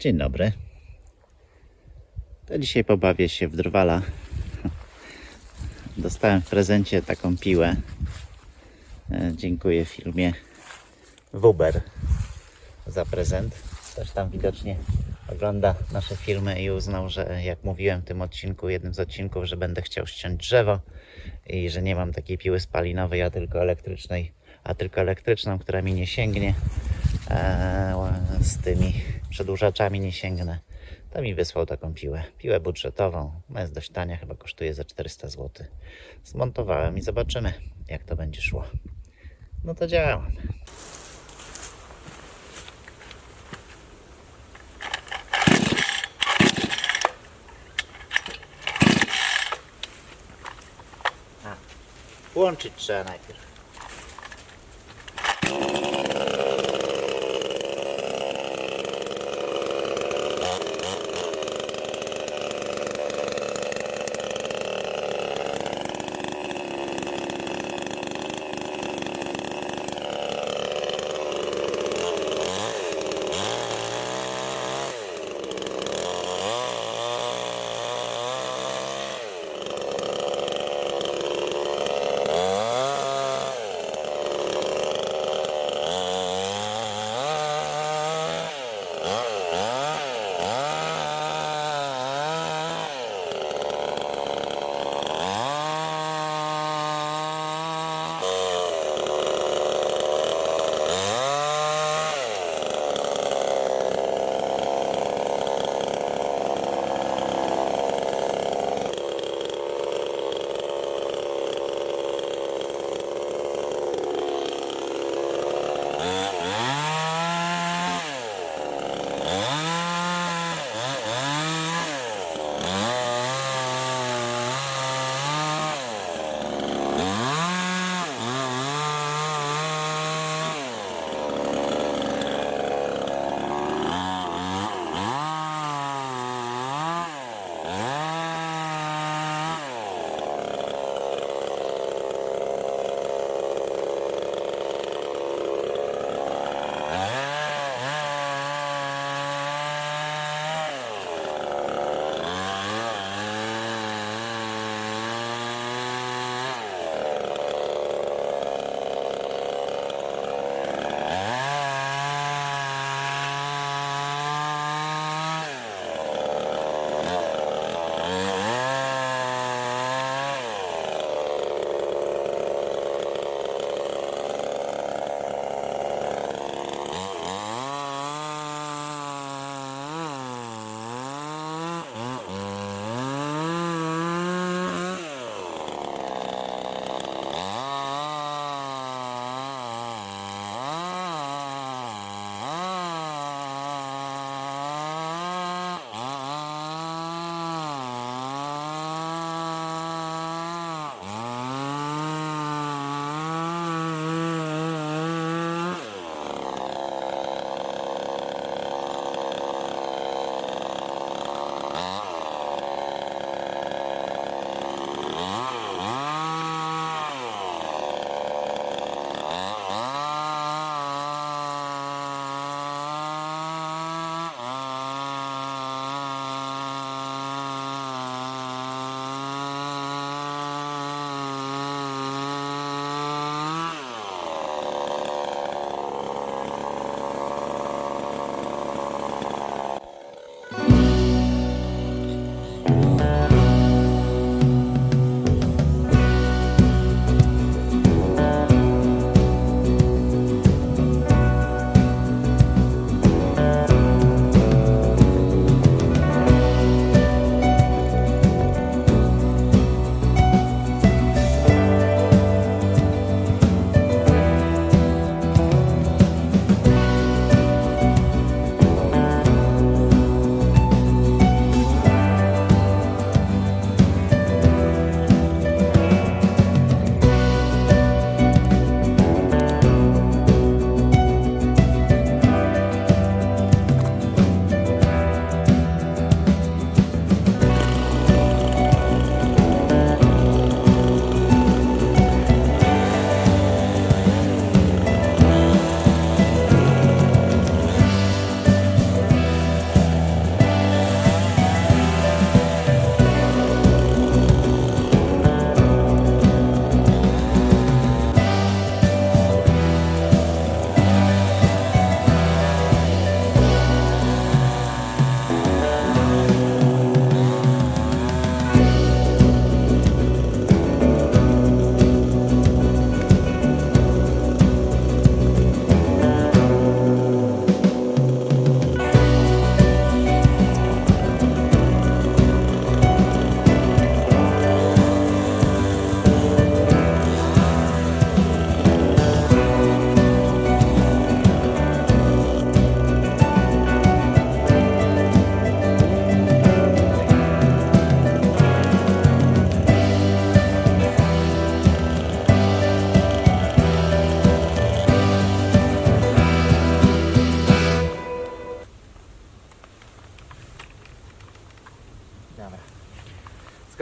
Dzień dobry. To dzisiaj pobawię się w drwala. Dostałem w prezencie taką piłę. Dziękuję firmie Wuber za prezent. Ktoś tam widocznie ogląda nasze filmy i uznał, że jak mówiłem w tym odcinku, jednym z odcinków, że będę chciał ściąć drzewo i że nie mam takiej piły spalinowej, a tylko elektryczną, która mi nie sięgnie, z tymi przedłużaczami nie sięgnę, to mi wysłał taką piłę budżetową. Ona jest dość tania, chyba kosztuje za 400 zł. Zmontowałem i zobaczymy, jak to będzie szło. No to działam. Włączyć trzeba najpierw.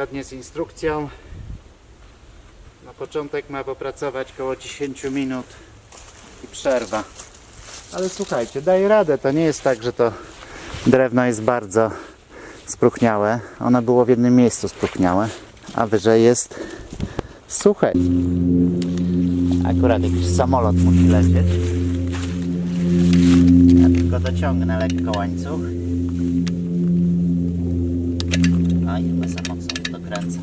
zgodnie z instrukcją. Na początek ma popracować około 10 minut i przerwa. Ale słuchajcie, daje radę. To nie jest tak, że to drewno jest bardzo spróchniałe. Ono było w jednym miejscu spróchniałe, a wyżej jest suche. Akurat jakiś samolot musi lecieć. Ja tylko dociągnę lekko łańcuch. A i chyba za mocno dokręcę.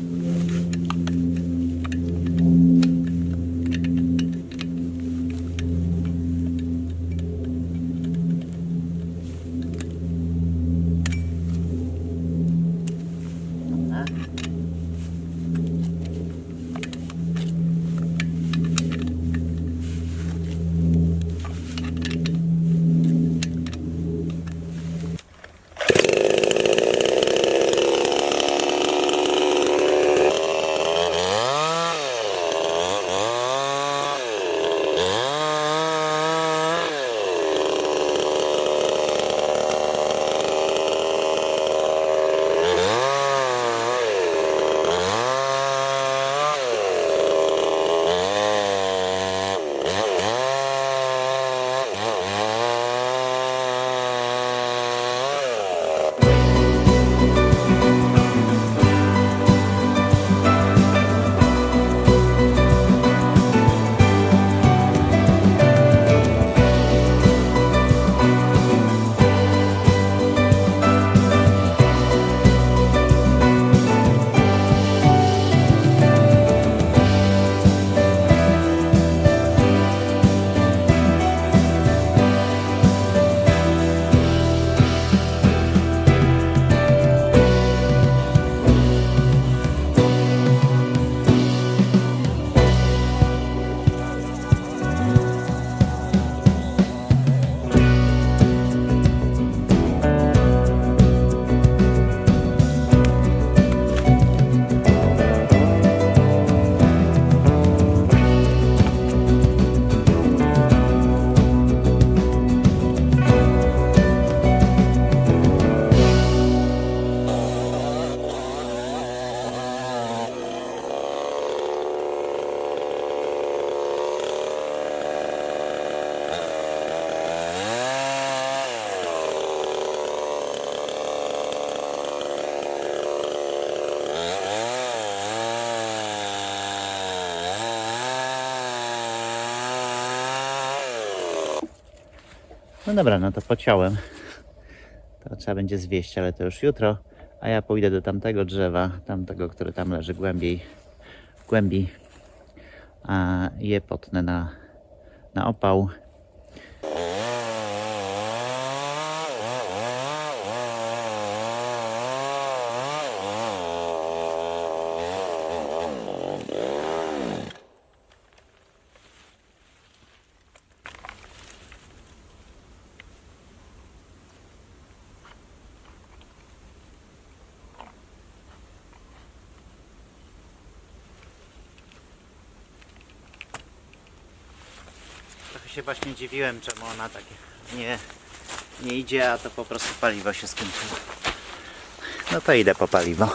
No dobra, no to pociąłem. To trzeba będzie zwieść, ale to już jutro. A ja pójdę do tamtego drzewa, tamtego, które tam leży głębiej. A je potnę na opał. Trochę się właśnie dziwiłem, czemu ona tak nie idzie, a to po prostu paliwo się skończyło. No to idę po paliwo.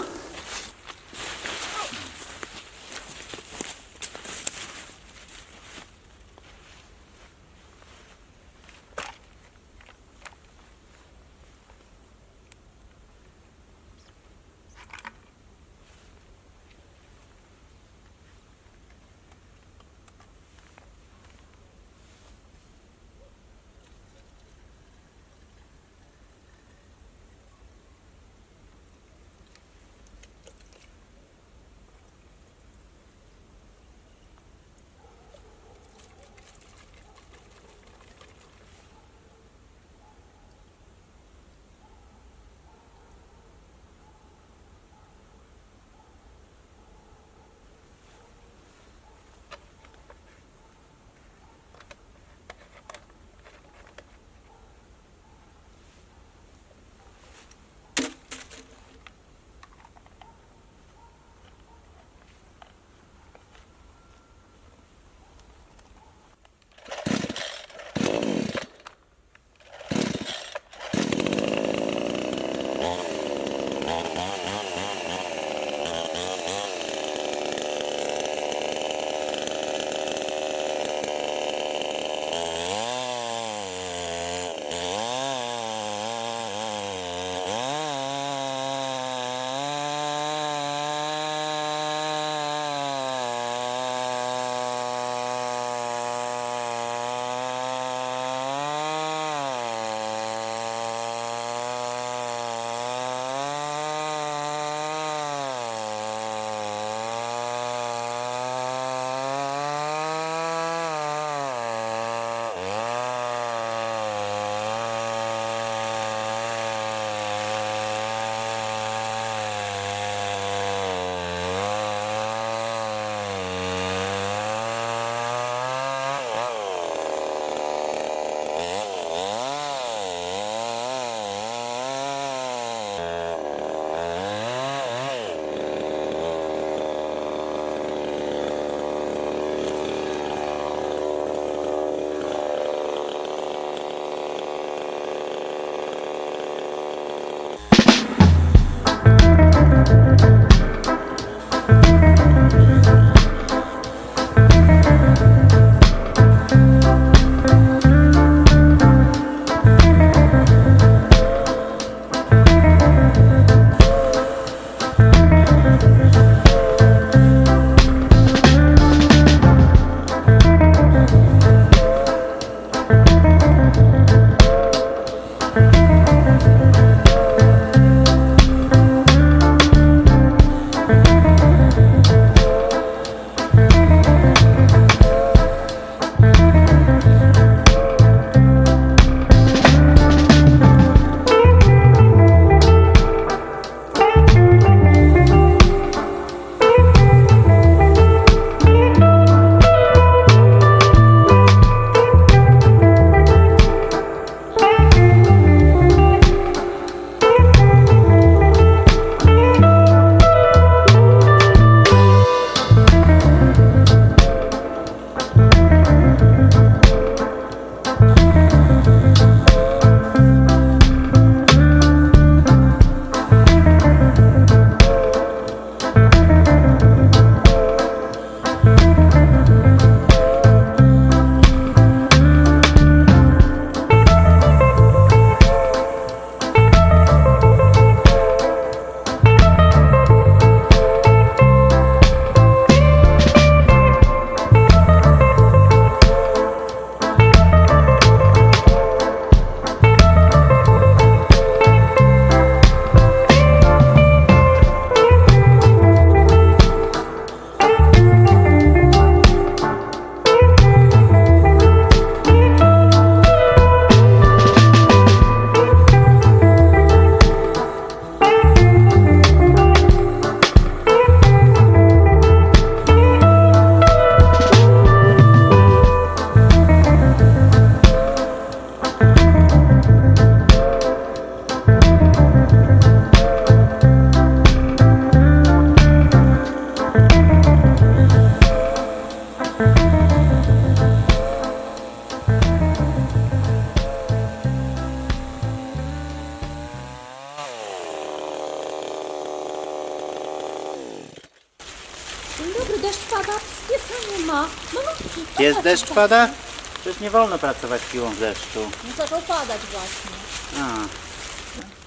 deszcz pada, pieca nie ma. Malutki. Jest deszcz pada? Przecież nie wolno pracować piłą w deszczu. No zaczął padać właśnie. A.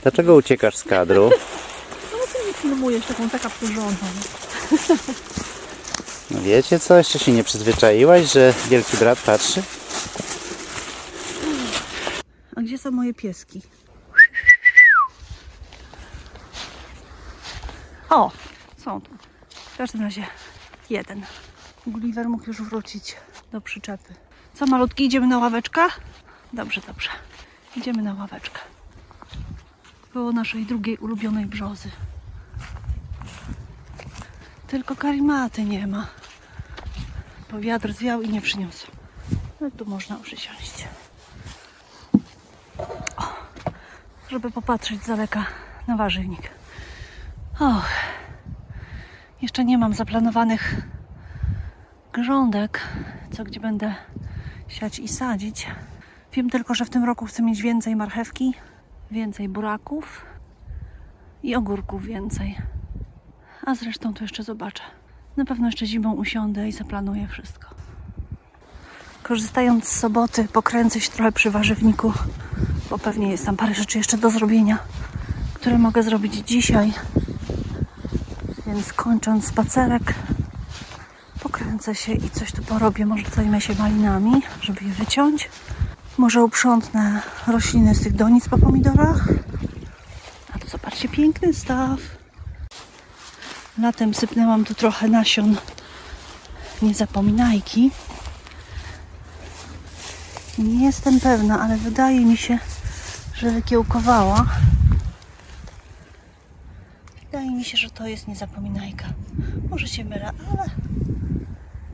Dlaczego uciekasz z kadru? No ty nie filmujesz taką taka porządną. No wiecie co? Jeszcze się nie przyzwyczaiłaś, że wielki brat patrzy? A gdzie są moje pieski? O, są tu. W każdym razie jeden. Gulliver mógł już wrócić do przyczepy. Co malutki, idziemy na ławeczkę? Dobrze, dobrze. Idziemy na ławeczkę. Koło naszej drugiej ulubionej brzozy. Tylko karimaty nie ma. Bo wiatr zwiał i nie przyniósł. No tu można przysiąść. O, żeby popatrzeć z daleka na warzywnik. Och, jeszcze nie mam zaplanowanych grządek, co gdzie będę siać i sadzić. Wiem tylko, że w tym roku chcę mieć więcej marchewki, więcej buraków i ogórków więcej. A zresztą to jeszcze zobaczę. Na pewno jeszcze zimą usiądę i zaplanuję wszystko. Korzystając z soboty, pokręcę się trochę przy warzywniku, bo pewnie jest tam parę rzeczy jeszcze do zrobienia, które mogę zrobić dzisiaj. Więc kończąc spacerek, pokręcę się i coś tu porobię. Może zajmę się malinami, żeby je wyciąć. Może uprzątnę rośliny z tych donic po pomidorach. A tu zobaczcie, piękny staw. Latem sypnęłam tu trochę nasion niezapominajki. Nie jestem pewna, ale wydaje mi się, że wykiełkowała. Wydaje mi się, że to jest niezapominajka. Może się mylę, ale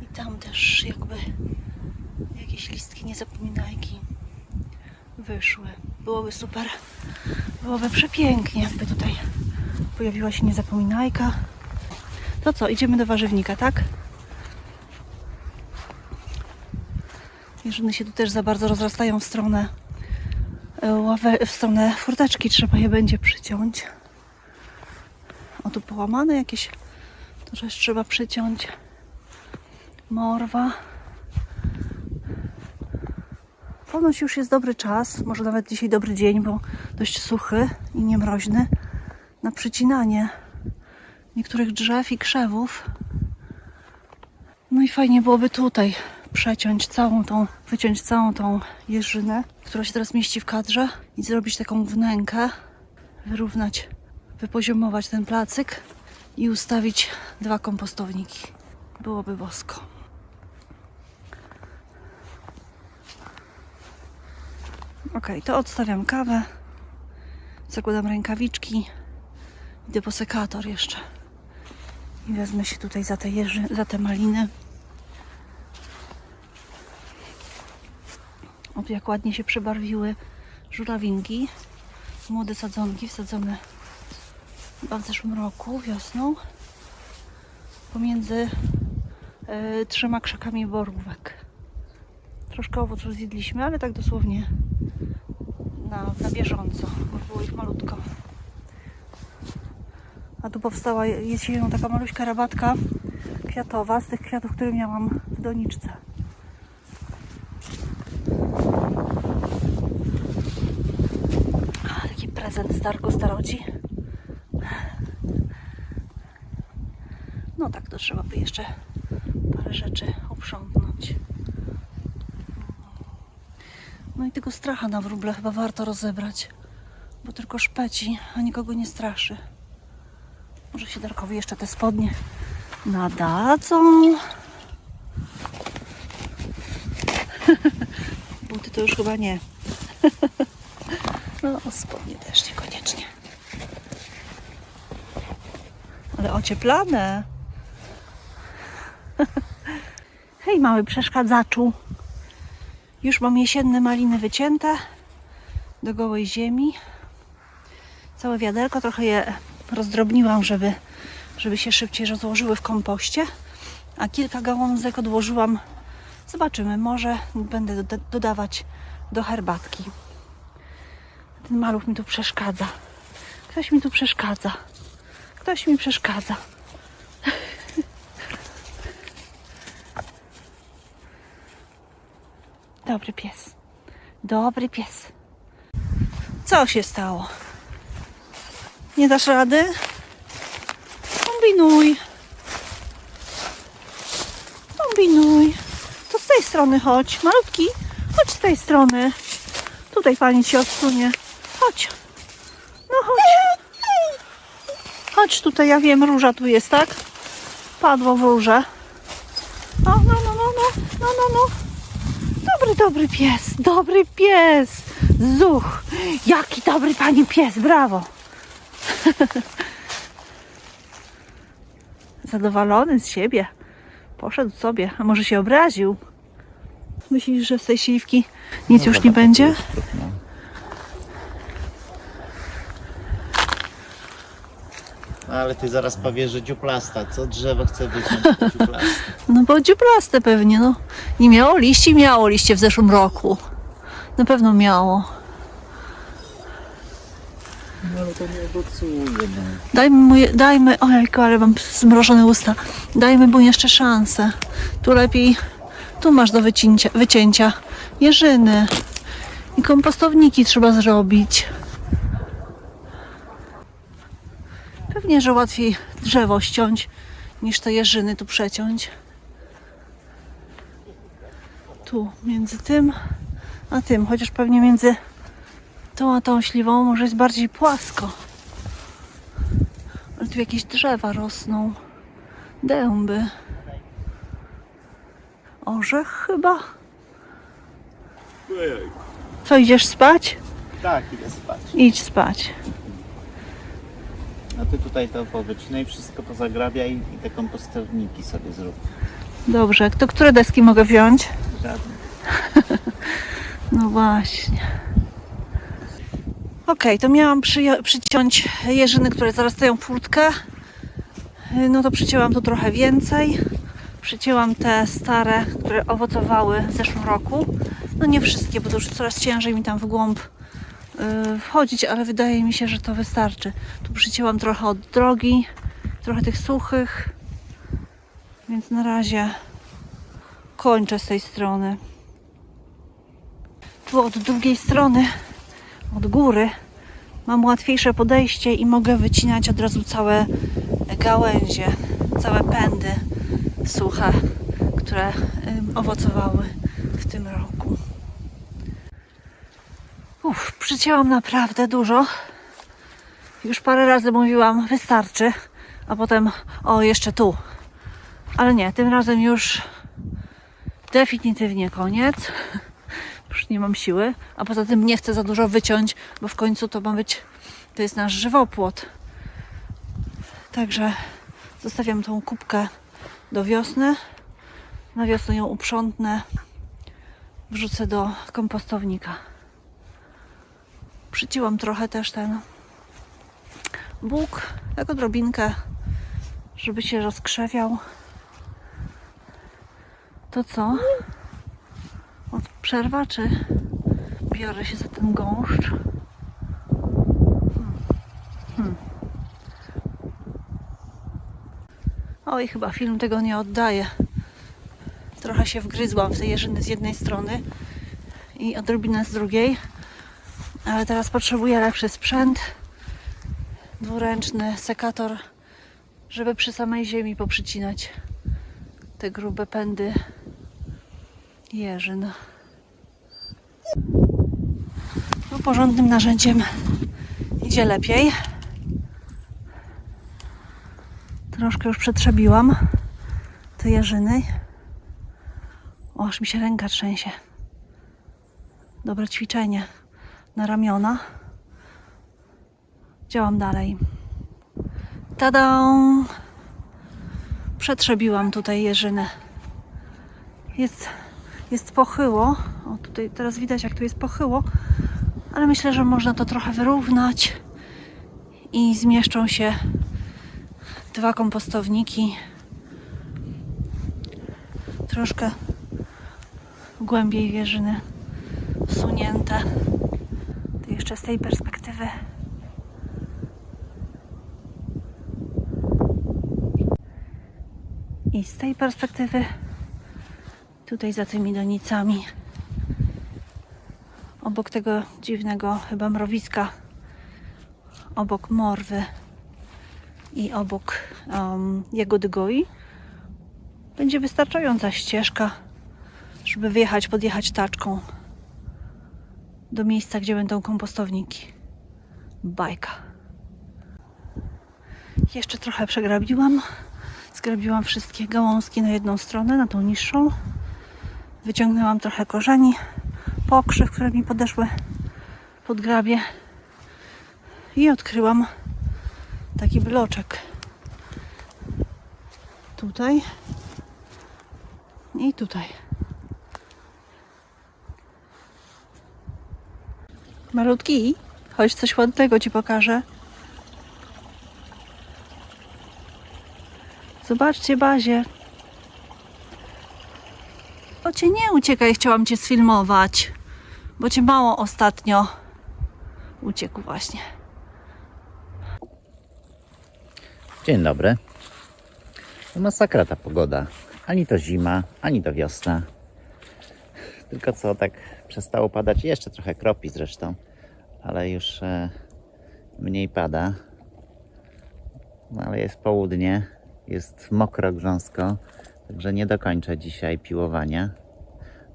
i tam też jakby jakieś listki niezapominajki wyszły. Byłoby super. Byłoby przepięknie, jakby tutaj pojawiła się niezapominajka. To co, idziemy do warzywnika, tak? Jeżyny się tu też za bardzo rozrastają w stronę w stronę furteczki. Trzeba je będzie przyciąć. O, tu połamane jakieś. To też trzeba przyciąć. Morwa. Ponoć już jest dobry czas. Może nawet dzisiaj dobry dzień, bo dość suchy i niemroźny. Na przycinanie niektórych drzew i krzewów. No i fajnie byłoby tutaj wyciąć całą tą jeżynę, która się teraz mieści w kadrze i zrobić taką wnękę, wyrównać, wypoziomować ten placyk i ustawić 2 kompostowniki. Byłoby bosko. Ok, to odstawiam kawę, zakładam rękawiczki, idę po sekator jeszcze i wezmę się tutaj za te maliny. O, tu jak ładnie się przebarwiły żurawinki, młode sadzonki wsadzone chyba w zeszłym roku, wiosną, pomiędzy 3 krzakami borówek. Troszkę owoców zjedliśmy, ale tak dosłownie na bieżąco, bo było ich malutko. A tu powstała jesienią taka maluśka rabatka kwiatowa z tych kwiatów, które miałam w doniczce. Taki prezent z targu starodzi. No tak, to trzeba by jeszcze parę rzeczy uprzątnąć. No i tego stracha na wróble chyba warto rozebrać, bo tylko szpeci, a nikogo nie straszy. Może się Darkowi jeszcze te spodnie nadadzą. Buty to już chyba nie. No, spodnie też niekoniecznie. Ale ocieplane. Hej, mały przeszkadzaczu. Już mam jesienne maliny wycięte do gołej ziemi. Całe wiaderko, trochę je rozdrobniłam, żeby się szybciej rozłożyły w kompoście. A kilka gałązek odłożyłam. Zobaczymy, może będę dodawać do herbatki. Ten maluch mi tu przeszkadza. Ktoś mi tu przeszkadza. Ktoś mi przeszkadza. dobry pies. Dobry pies. Co się stało? Nie dasz rady? Kombinuj. Kombinuj. To z tej strony chodź. Malutki, chodź z tej strony. Tutaj pani ci odsunie. Chodź. No chodź. Chodź tutaj, ja wiem, róża tu jest, tak? Padło w róże. No. Dobry pies, dobry pies. Zuch. Jaki dobry pani pies, brawo. Zadowolony z siebie. Poszedł sobie, a może się obraził. Myślisz, że z tej śliwki nic już nie będzie? No ale ty zaraz powiesz, że dziuplasta. Co drzewo chce wyciąć, to dziuplaste. No bo dziuplaste pewnie, no. Nie miało liści? Miało liście w zeszłym roku. Na pewno miało. No ale to nie obocuje, no. Dajmy, ojejku, ale mam zmrożone usta. Dajmy mu jeszcze szansę. Tu lepiej, tu masz do wycięcia jeżyny. I kompostowniki trzeba zrobić. Pewnie, że łatwiej drzewo ściąć, niż te jeżyny tu przeciąć. Tu, między tym a tym, chociaż pewnie między tą a tą śliwą może jest bardziej płasko. Ale tu jakieś drzewa rosną. Dęby. Orzech chyba? Co, idziesz spać? Tak, idę spać. Idź spać. A ty tutaj to powycinaj, wszystko to zagrabiaj i te kompostowniki sobie zrób. Dobrze, to które deski mogę wziąć? Żadne. No właśnie. Okej, to miałam przyciąć jeżyny, które zarastają furtkę. No to przycięłam tu trochę więcej. Przycięłam te stare, które owocowały w zeszłym roku. No nie wszystkie, bo to już coraz ciężej mi tam w głąb wchodzić, ale wydaje mi się, że to wystarczy. Tu przycięłam trochę od drogi, trochę tych suchych, więc na razie kończę z tej strony. Tu od drugiej strony, od góry, mam łatwiejsze podejście i mogę wycinać od razu całe gałęzie, całe pędy suche, które owocowały w tym roku. Przycięłam naprawdę dużo. Już parę razy mówiłam, wystarczy, a potem jeszcze tu. Ale nie, tym razem już definitywnie koniec. Już nie mam siły, a poza tym nie chcę za dużo wyciąć, bo w końcu to jest nasz żywopłot. Także zostawiam tą kubkę do wiosny. Na wiosnę ją uprzątnę, wrzucę do kompostownika. Przycięłam trochę też ten bóg, tak odrobinkę, żeby się rozkrzewiał. To co? Przerwa, czy biorę się za ten gąszcz? Oj, chyba film tego nie oddaje. Trochę się wgryzłam w te jeżyny z jednej strony i odrobinę z drugiej. Ale teraz potrzebuję lepszy sprzęt. Dwuręczny sekator, żeby przy samej ziemi poprzycinać te grube pędy jeżyn. No, porządnym narzędziem idzie lepiej. Troszkę już przetrzebiłam te jeżyny. O, aż mi się ręka trzęsie. Dobre ćwiczenie na ramiona. Działam dalej. Tada! Przetrzebiłam tutaj jeżynę. Jest pochyło. O, tutaj teraz widać, jak tu jest pochyło. Ale myślę, że można to trochę wyrównać i zmieszczą się dwa kompostowniki. Troszkę głębiej jeżyny wsunięte. To jeszcze z tej perspektywy. I z tej perspektywy, tutaj za tymi donicami, obok tego dziwnego chyba mrowiska, obok morwy i obok jagody goi, będzie wystarczająca ścieżka, żeby podjechać taczką do miejsca, gdzie będą kompostowniki. Bajka. Jeszcze trochę przegrabiłam. Zgrabiłam wszystkie gałązki na jedną stronę, na tą niższą. Wyciągnęłam trochę korzeni, pokrzyw, które mi podeszły pod grabie. I odkryłam taki bloczek. Tutaj i tutaj. Malutki, chodź, coś ładnego Ci pokażę. Zobaczcie, Bazie. O Cię nie uciekaj, chciałam Cię sfilmować, bo Cię mało ostatnio uciekł właśnie. Dzień dobry. No masakra ta pogoda. Ani to zima, ani to wiosna. Tylko co, tak przestało padać. Jeszcze trochę kropi zresztą, ale już mniej pada. No, ale jest południe, jest mokro, grząsko, także nie dokończę dzisiaj piłowania.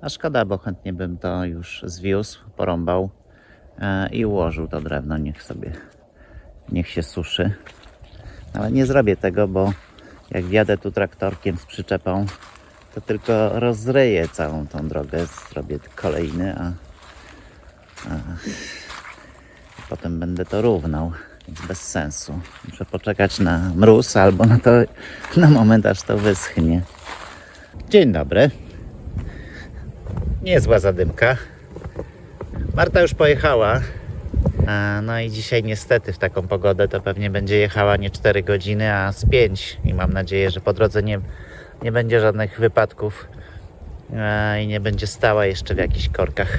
A szkoda, bo chętnie bym to już zwiózł, porąbał i ułożył to drewno. Niech się suszy. Ale nie zrobię tego, bo jak wjadę tu traktorkiem z przyczepą, to tylko rozryję całą tą drogę, zrobię kolejny, a potem będę to równał, więc bez sensu. Muszę poczekać na mróz albo na moment, aż to wyschnie. Dzień dobry. Niezła zadymka. Marta już pojechała. No i dzisiaj niestety w taką pogodę to pewnie będzie jechała nie 4 godziny, a z 5. I mam nadzieję, że po drodze nie będzie żadnych wypadków i nie będzie stała jeszcze w jakichś korkach.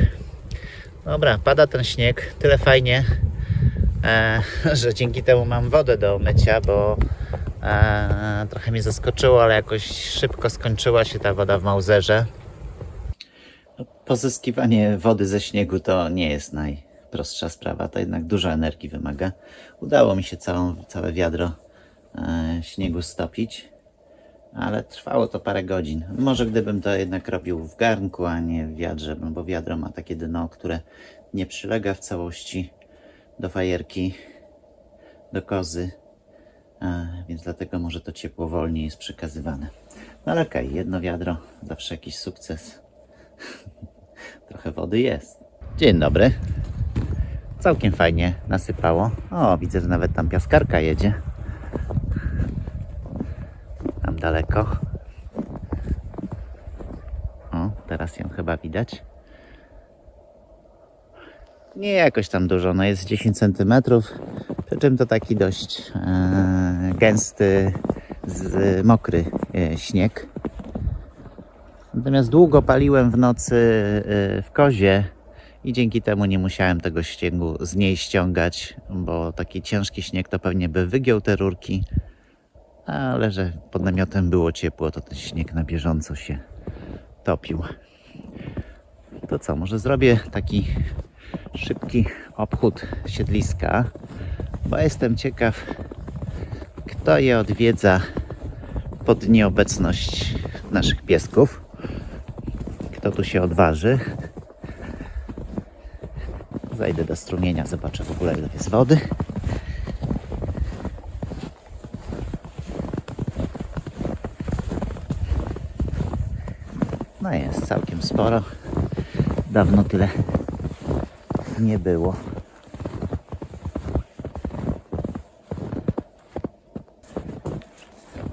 Dobra, pada ten śnieg, tyle fajnie, że dzięki temu mam wodę do mycia, bo trochę mnie zaskoczyło, ale jakoś szybko skończyła się ta woda w Mauzerze. Pozyskiwanie wody ze śniegu to nie jest najprostsza sprawa, to jednak dużo energii wymaga. Udało mi się całe wiadro śniegu stopić, ale trwało to parę godzin. Może gdybym to jednak robił w garnku, a nie w wiadrze, bo wiadro ma takie dno, które nie przylega w całości do fajerki, do kozy, więc dlatego może to ciepło wolniej jest przekazywane. No ale okej, jedno wiadro, zawsze jakiś sukces. Trochę wody jest. Dzień dobry. Całkiem fajnie nasypało. O, widzę, że nawet tam piaskarka jedzie. Tam daleko. O, teraz ją chyba widać. Nie jakoś tam dużo, no jest 10 cm. Przy czym to taki dość gęsty, mokry śnieg. Natomiast długo paliłem w nocy w kozie i dzięki temu nie musiałem tego śniegu z niej ściągać, bo taki ciężki śnieg to pewnie by wygiął te rurki, ale że pod namiotem było ciepło, to ten śnieg na bieżąco się topił. To co, może zrobię taki szybki obchód siedliska, bo jestem ciekaw, kto je odwiedza pod nieobecność naszych piesków. Kto tu się odważy. Zajdę do strumienia, zobaczę w ogóle ile jest wody. No jest całkiem sporo. Dawno tyle nie było.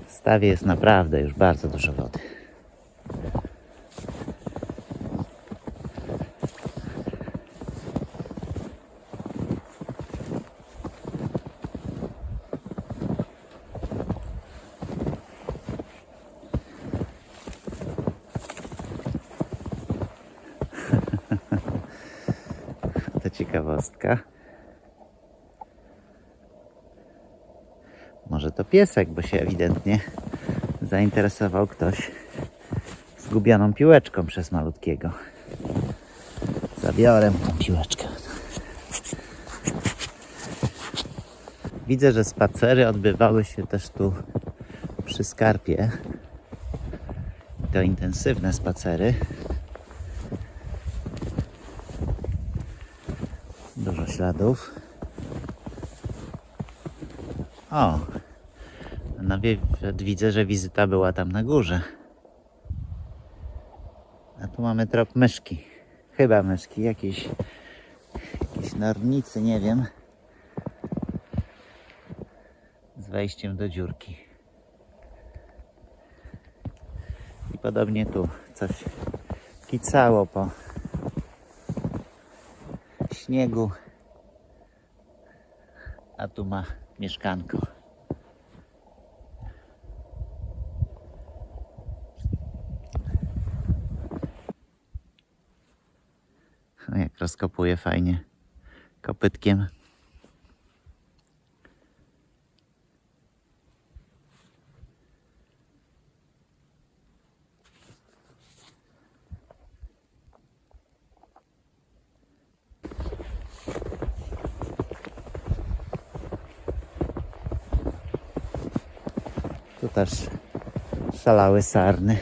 W stawie jest naprawdę już bardzo dużo wody. To ciekawostka. Może to piesek, bo się ewidentnie zainteresował ktoś zgubioną piłeczką przez malutkiego. Zabiorę tą piłeczkę. Widzę, że spacery odbywały się też tu przy skarpie. To intensywne spacery. Dużo śladów. O! Nawet widzę, że wizyta była tam na górze. A tu mamy trop myszki. Chyba myszki, jakieś nornicy, nie wiem. Z wejściem do dziurki. I podobnie tu coś kicało po śniegu. A tu ma mieszkanko. O, jak rozkopuje fajnie kopytkiem. Tu też szalały sarny.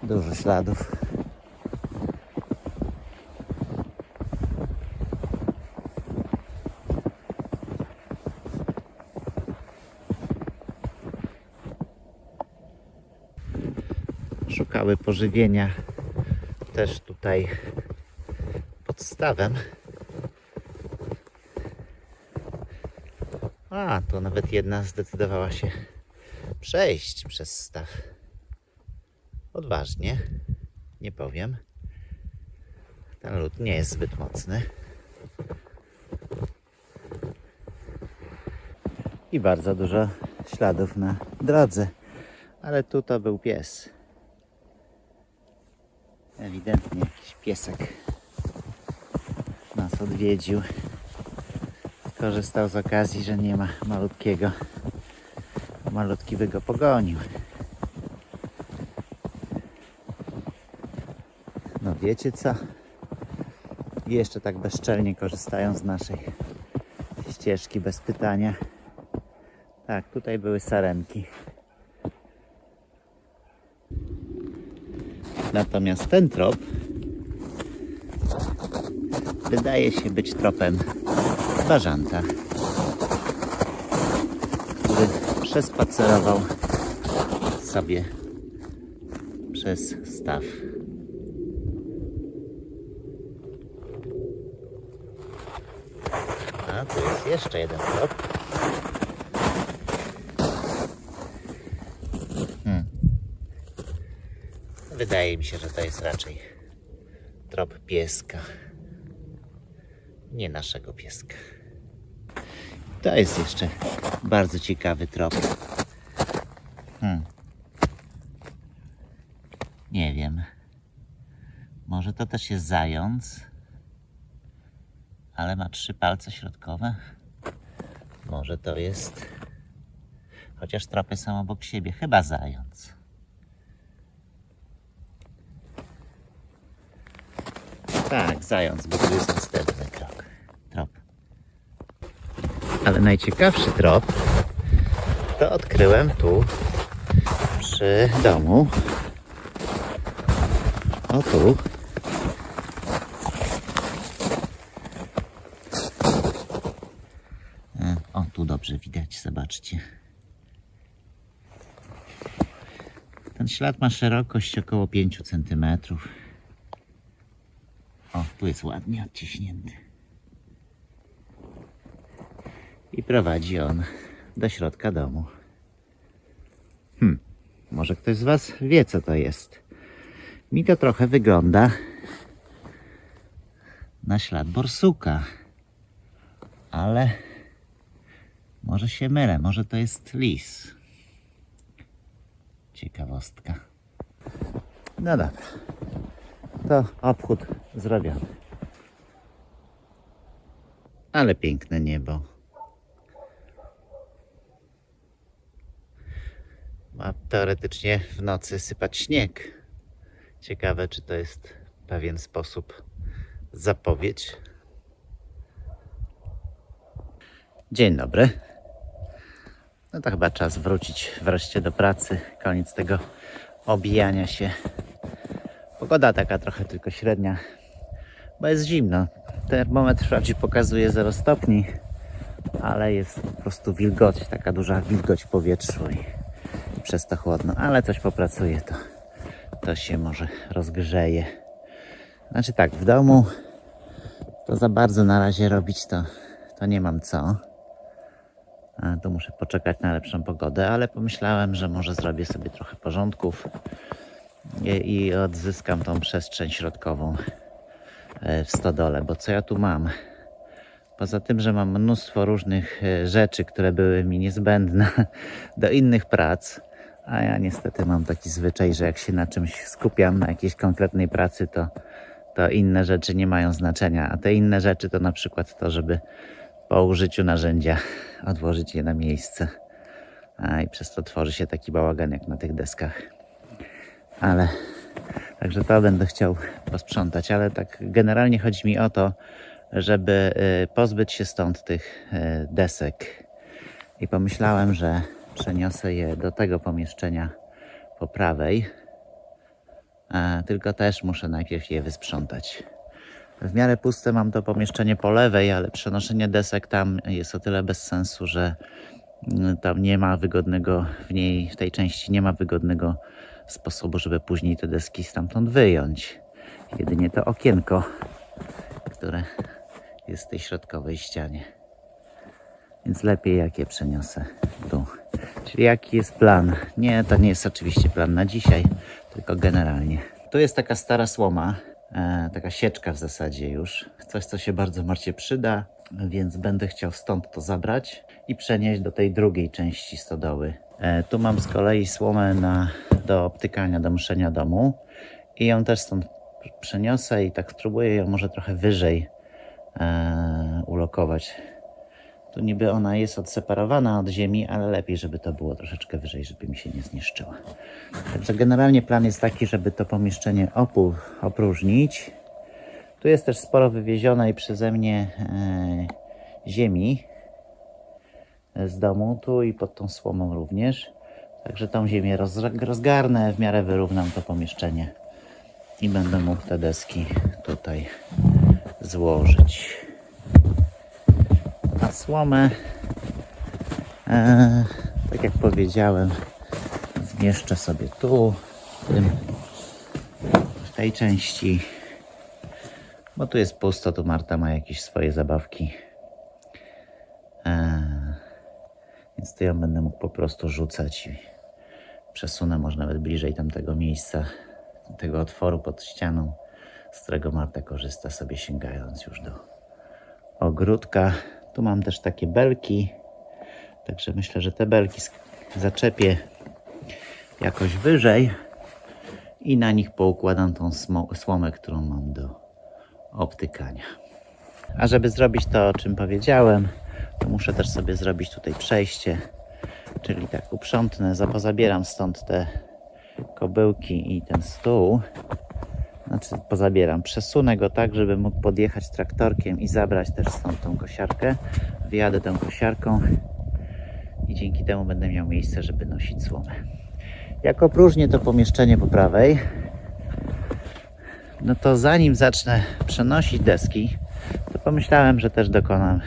Dużo śladów. Szukały pożywienia też tutaj pod stawem. A, to nawet jedna zdecydowała się przejść przez staw. Odważnie, nie powiem. Ten lód nie jest zbyt mocny. I bardzo dużo śladów na drodze. Ale tu to był pies. Ewidentnie jakiś piesek nas odwiedził. Skorzystał z okazji, że nie ma malutkiego. Malutki by go pogonił. No wiecie co? I jeszcze tak bezczelnie korzystają z naszej ścieżki bez pytania. Tak, tutaj były sarenki. Natomiast ten trop wydaje się być tropem bażanta, który przespacerował sobie przez staw. A tu jest jeszcze jeden trop. Wydaje mi się, że to jest raczej trop pieska. Nie naszego pieska. To jest jeszcze bardzo ciekawy trop. Nie wiem. Może to też jest zając. Ale ma 3 palce środkowe. Może to jest... Chociaż tropy są obok siebie. Chyba zając. Tak, zając, bo tu jest następny trop. Ale najciekawszy trop to odkryłem tu przy domu. O tu. O tu dobrze widać, zobaczcie. Ten ślad ma szerokość około 5 cm. O, tu jest ładnie odciśnięty. I prowadzi on do środka domu. Może ktoś z Was wie, co to jest. Mi to trochę wygląda na ślad borsuka. Ale może się mylę, może to jest lis. Ciekawostka. No dobra. To obchód zrobiony. Ale piękne niebo. Ma teoretycznie w nocy sypać śnieg. Ciekawe, czy to jest pewien sposób zapowiedź. Dzień dobry. No to chyba czas wrócić wreszcie do pracy. Koniec tego obijania się. Pogoda taka trochę tylko średnia, bo jest zimno. Termometr wprawdzie pokazuje 0 stopni, ale jest po prostu wilgoć, taka duża wilgoć w powietrzu i przez to chłodno. Ale coś popracuje, to się może rozgrzeje. Znaczy tak, w domu to za bardzo na razie robić to nie mam co. Tu muszę poczekać na lepszą pogodę, ale pomyślałem, że może zrobię sobie trochę porządków i odzyskam tą przestrzeń środkową w stodole, bo co ja tu mam? Poza tym, że mam mnóstwo różnych rzeczy, które były mi niezbędne do innych prac, a ja niestety mam taki zwyczaj, że jak się na czymś skupiam, na jakiejś konkretnej pracy, to inne rzeczy nie mają znaczenia, a te inne rzeczy to na przykład to, żeby po użyciu narzędzia odłożyć je na miejsce. I przez to tworzy się taki bałagan jak na tych deskach. Ale także to będę chciał posprzątać, ale tak generalnie chodzi mi o to, żeby pozbyć się stąd tych desek. I pomyślałem, że przeniosę je do tego pomieszczenia po prawej. Tylko też muszę najpierw je wysprzątać. W miarę puste mam to pomieszczenie po lewej, ale przenoszenie desek tam jest o tyle bez sensu, że tam nie ma wygodnego, w tej części nie ma wygodnego sposobu, żeby później te deski stamtąd wyjąć. Jedynie to okienko, które jest w tej środkowej ścianie. Więc lepiej jak je przeniosę tu. Czyli jaki jest plan? Nie, to nie jest oczywiście plan na dzisiaj, tylko generalnie. Tu jest taka stara słoma, taka sieczka w zasadzie już. Coś, co się bardzo Marcie przyda, więc będę chciał stąd to zabrać i przenieść do tej drugiej części stodoły. Tu mam z kolei słomę do obtykania, do myszenia domu i ją też stąd przeniosę i tak spróbuję ją może trochę wyżej ulokować. Tu niby ona jest odseparowana od ziemi, ale lepiej, żeby to było troszeczkę wyżej, żeby mi się nie zniszczyła. Także generalnie plan jest taki, żeby to pomieszczenie opróżnić. Tu jest też sporo wywiezionej przeze mnie ziemi z domu, tu i pod tą słomą również. Także tą ziemię rozgarnę, w miarę wyrównam to pomieszczenie i będę mógł te deski tutaj złożyć. A słomę, tak jak powiedziałem, zmieszczę sobie tu, w tej części, bo tu jest pusto, tu Marta ma jakieś swoje zabawki, więc tu ją będę mógł po prostu rzucać i przesunę może nawet bliżej tamtego miejsca, tego otworu pod ścianą, z którego Marta korzysta sobie, sięgając już do ogródka. Tu mam też takie belki, także myślę, że te belki zaczepię jakoś wyżej i na nich poukładam tą słomę, którą mam do obtykania. A żeby zrobić to, o czym powiedziałem, to muszę też sobie zrobić tutaj przejście, czyli tak uprzątnę, pozabieram stąd te kobyłki i ten stół. Znaczy pozabieram, przesunę go tak, żeby mógł podjechać traktorkiem i zabrać też stąd tą kosiarkę. Wyjadę tą kosiarką i dzięki temu będę miał miejsce, żeby nosić słomę. Jak opróżnię to pomieszczenie po prawej, no to zanim zacznę przenosić deski, to pomyślałem, że też dokonam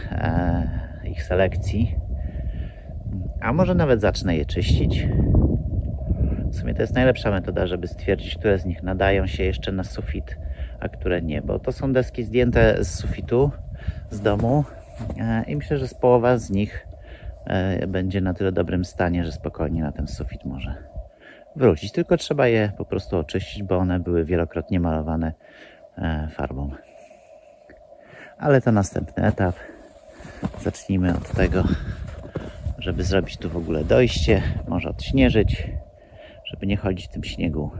ich selekcji. A może nawet zacznę je czyścić. W sumie to jest najlepsza metoda, żeby stwierdzić, które z nich nadają się jeszcze na sufit, a które nie, bo to są deski zdjęte z sufitu, z domu i myślę, że z połowa z nich będzie na tyle dobrym stanie, że spokojnie na ten sufit może wrócić. Tylko trzeba je po prostu oczyścić, bo one były wielokrotnie malowane farbą. Ale to następny etap. Zacznijmy od tego, żeby zrobić tu w ogóle dojście, może odśnieżyć, żeby nie chodzić w tym śniegu.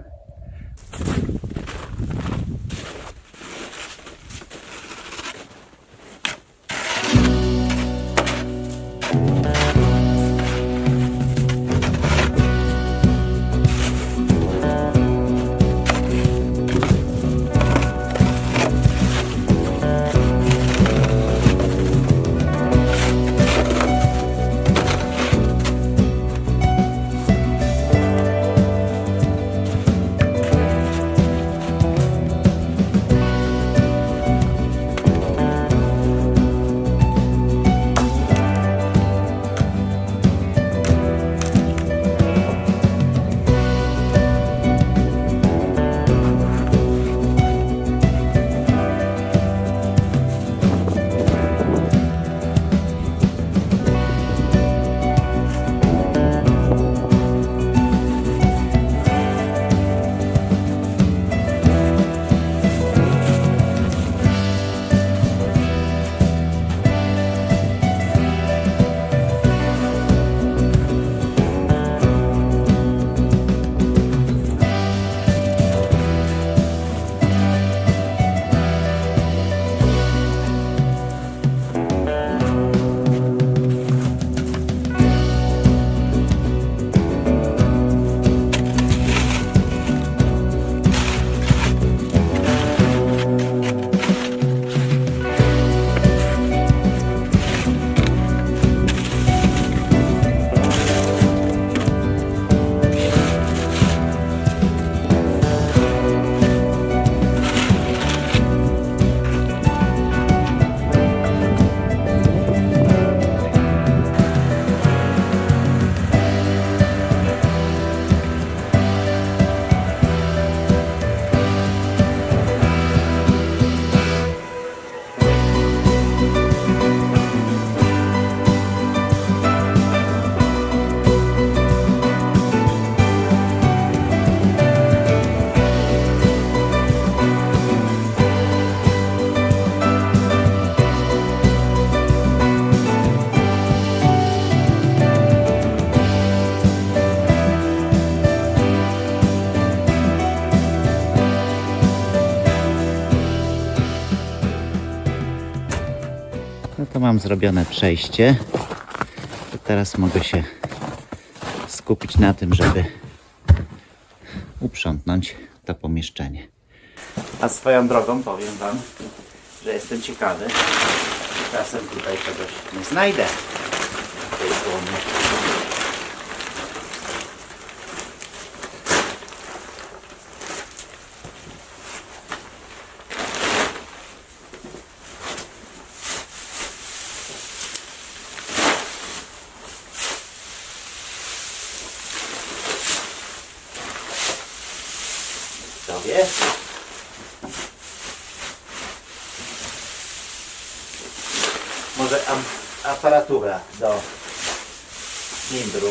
No to mam zrobione przejście. To teraz mogę się skupić na tym, żeby uprzątnąć to pomieszczenie. A swoją drogą powiem Wam, że jestem ciekawy, czy czasem tutaj czegoś nie znajdę w tej słonie. Kto wie? Może aparatura do cylindru.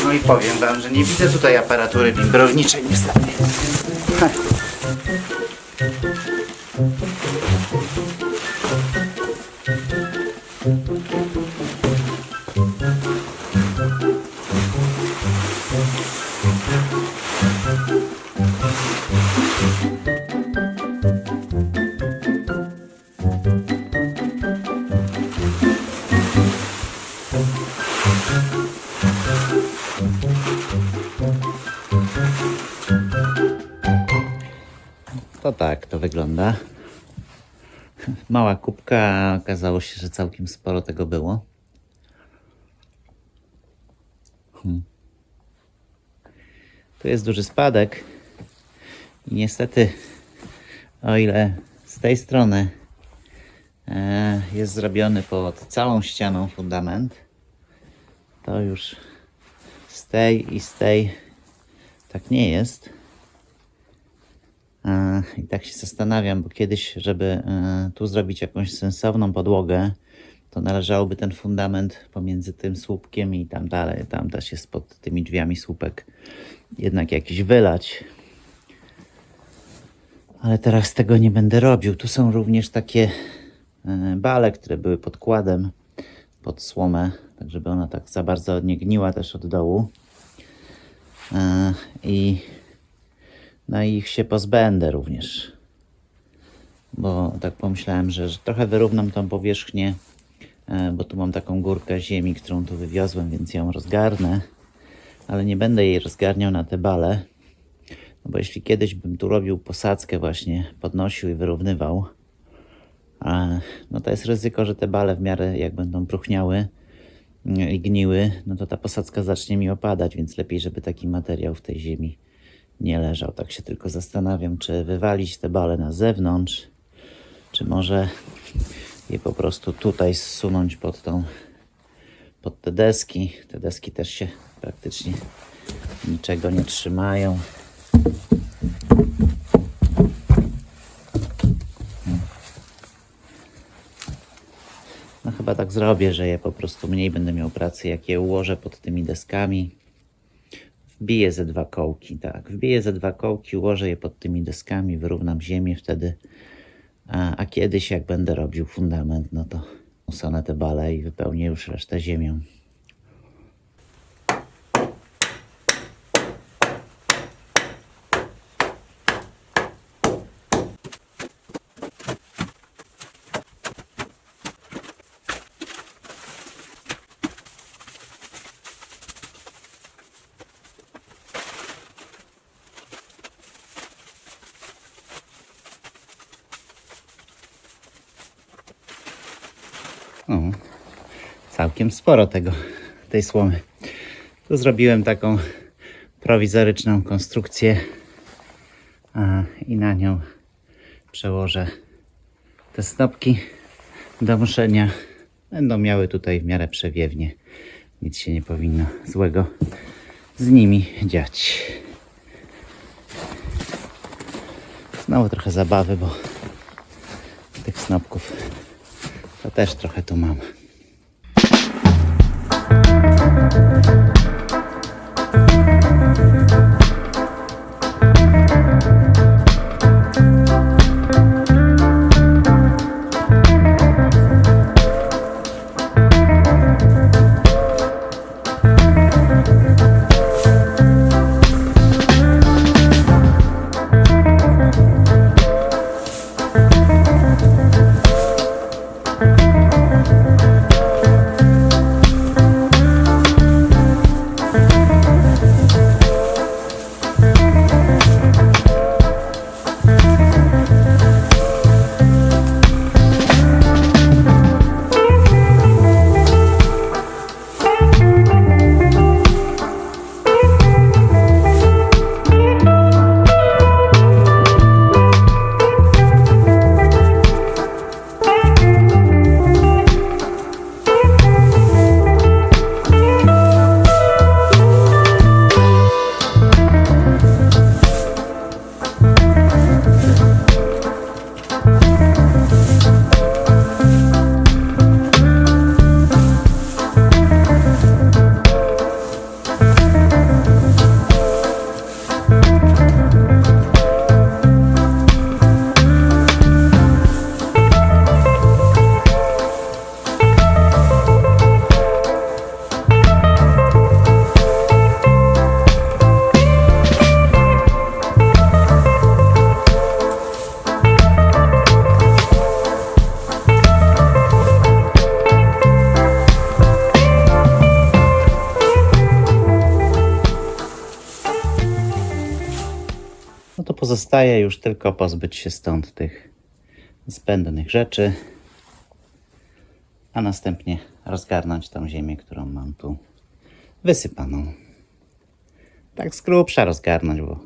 No i powiem Wam, że nie widzę tutaj aparatury bimbrowniczej niestety. To tak to wygląda. Mała kubka, a okazało się, że całkiem sporo tego było. Tu jest duży spadek i niestety, o ile z tej strony jest zrobiony pod całą ścianą fundament, to już z tej i z tej tak nie jest. I tak się zastanawiam, bo kiedyś, żeby tu zrobić jakąś sensowną podłogę, to należałoby ten fundament pomiędzy tym słupkiem i tam dalej, tam też jest pod tymi drzwiami słupek, jednak jakiś wylać. Ale teraz tego nie będę robił. Tu są również takie bale, które były podkładem pod słomę, tak żeby ona tak za bardzo nie gniła też od dołu. No i ich się pozbędę również, bo tak pomyślałem, że trochę wyrównam tą powierzchnię, bo tu mam taką górkę ziemi, którą tu wywiozłem, więc ją rozgarnę, ale nie będę jej rozgarniał na te bale, no bo jeśli kiedyś bym tu robił posadzkę właśnie, podnosił i wyrównywał, no to jest ryzyko, że te bale w miarę jak będą próchniały i gniły, no to ta posadzka zacznie mi opadać, więc lepiej, żeby taki materiał w tej ziemi nie leżał. Tak się tylko zastanawiam, czy wywalić te bale na zewnątrz, czy może je po prostu tutaj zsunąć pod te deski. Te deski też się praktycznie niczego nie trzymają. No chyba tak zrobię, że je po prostu mniej będę miał pracy, jak je ułożę pod tymi deskami. Wbiję ze 2 kołki, tak. Wbiję ze 2 kołki, ułożę je pod tymi deskami, wyrównam ziemię wtedy. A kiedyś, jak będę robił fundament, no to usunę te bale i wypełnię już resztę ziemią. O, całkiem sporo tej słomy. Tu zrobiłem taką prowizoryczną konstrukcję i na nią przełożę te snopki do muszenia. Będą miały tutaj w miarę przewiewnie. Nic się nie powinno złego z nimi dziać. Znowu trochę zabawy, bo tych snopków to też trochę tu mam. No to pozostaje już tylko pozbyć się stąd tych zbędnych rzeczy, a następnie rozgarnąć tą ziemię, którą mam tu wysypaną. Tak z grubsza rozgarnąć, bo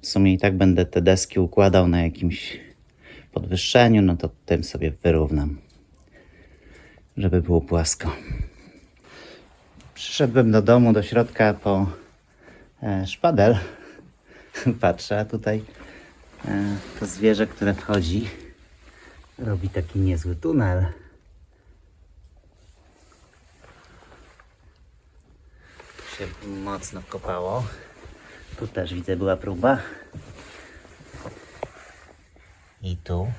w sumie i tak będę te deski układał na jakimś podwyższeniu, no to tym sobie wyrównam, żeby było płasko. Przyszedłem do domu, do środka po szpadel. Patrzę, a tutaj to zwierzę, które wchodzi, robi taki niezły tunel. Tu się mocno kopało. Tu też widzę, była próba. I tu.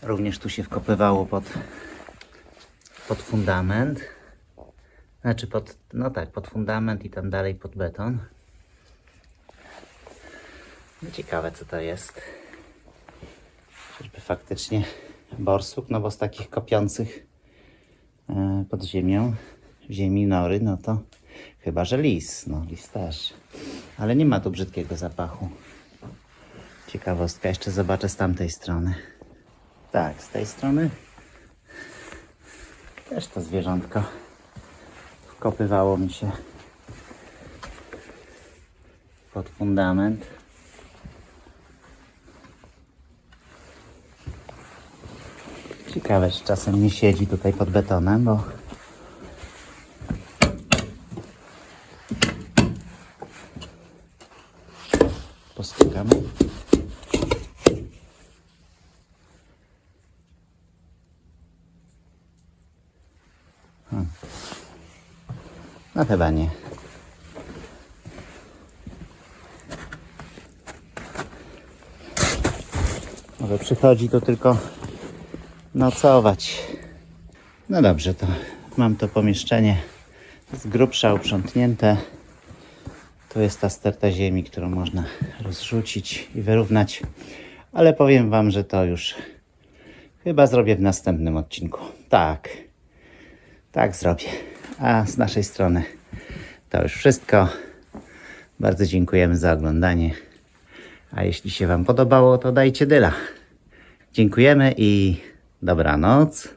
Również tu się wkopywało pod fundament. Znaczy pod fundament i tam dalej pod beton. No ciekawe, co to jest. Czyżby faktycznie borsuk, no bo z takich kopiących pod ziemią, w ziemi nory, no to chyba, że lis. No lis też. Ale nie ma tu brzydkiego zapachu. Ciekawostka, jeszcze zobaczę z tamtej strony. Tak, z tej strony też to zwierzątko wkopywało mi się pod fundament. Ciekawe, czy czasem nie siedzi tutaj pod betonem, bo postukamy. No chyba nie. Może przychodzi tu tylko nocować. No dobrze, to mam to pomieszczenie z grubsza uprzątnięte. Tu jest ta sterta ziemi, którą można rozrzucić i wyrównać. Ale powiem wam, że to już chyba zrobię w następnym odcinku. Tak zrobię. A z naszej strony to już wszystko. Bardzo dziękujemy za oglądanie. A jeśli się wam podobało, to dajcie dyla. Dziękujemy i dobranoc.